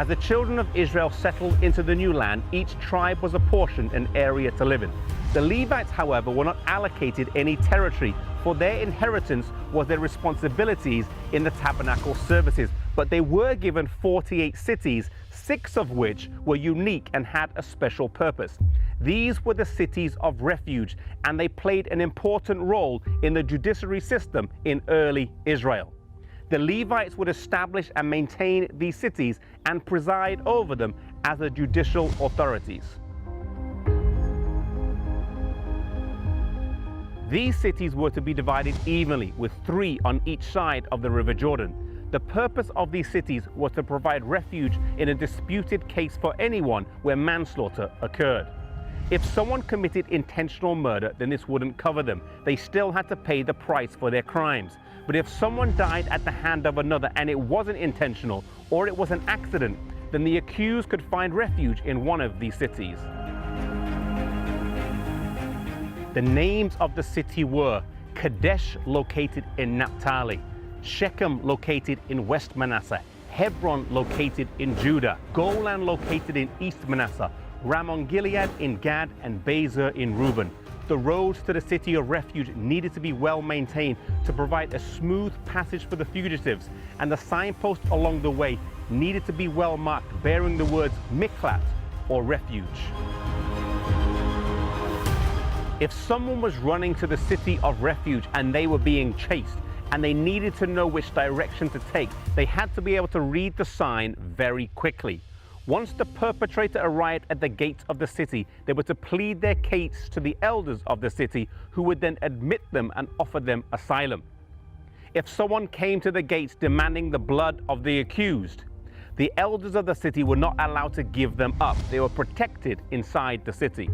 As the children of Israel settled into the new land, each tribe was apportioned an area to live in. The Levites, however, were not allocated any territory, for their inheritance was their responsibilities in the tabernacle services. But they were given 48 cities, 6 of which were unique and had a special purpose. These were the cities of refuge, and they played an important role in the judiciary system in early Israel. The Levites would establish and maintain these cities and preside over them as the judicial authorities. These cities were to be divided evenly, with 3 on each side of the River Jordan. The purpose of these cities was to provide refuge in a disputed case for anyone where manslaughter occurred. If someone committed intentional murder, then this wouldn't cover them. They still had to pay the price for their crimes. But if someone died at the hand of another and it wasn't intentional, or it was an accident, then the accused could find refuge in one of these cities. The names of the city were Kadesh, located in Naphtali; Shechem, located in West Manasseh; Hebron, located in Judah; Golan, located in East Manasseh; Rammon Gilead in Gad; and Bezer in Reuben. The roads to the city of refuge needed to be well maintained to provide a smooth passage for the fugitives, and the signposts along the way needed to be well marked, bearing the words Miklat, or refuge. If someone was running to the city of refuge and they were being chased, and they needed to know which direction to take, they had to be able to read the sign very quickly. Once the perpetrator arrived at the gates of the city, they were to plead their case to the elders of the city, who would then admit them and offer them asylum. If someone came to the gates demanding the blood of the accused, the elders of the city were not allowed to give them up. They were protected inside the city.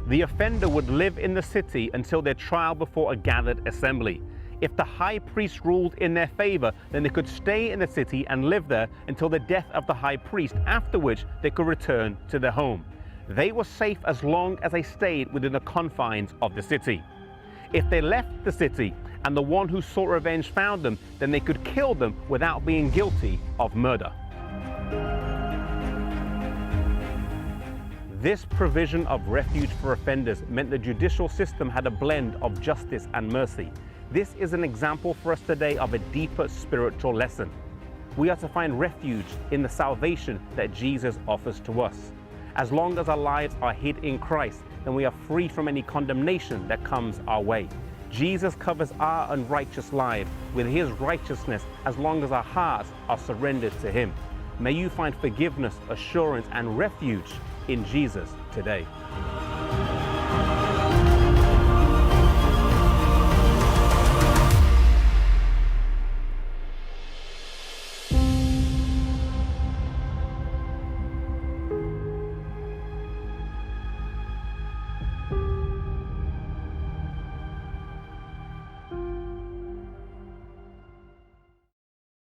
The offender would live in the city until their trial before a gathered assembly. If the high priest ruled in their favor, then they could stay in the city and live there until the death of the high priest, after which they could return to their home. They were safe as long as they stayed within the confines of the city. If they left the city and the one who sought revenge found them, then they could kill them without being guilty of murder. This provision of refuge for offenders meant the judicial system had a blend of justice and mercy. This is an example for us today of a deeper spiritual lesson. We are to find refuge in the salvation that Jesus offers to us. As long as our lives are hid in Christ, then we are free from any condemnation that comes our way. Jesus covers our unrighteous lives with His righteousness as long as our hearts are surrendered to Him. May you find forgiveness, assurance, and refuge in Jesus today.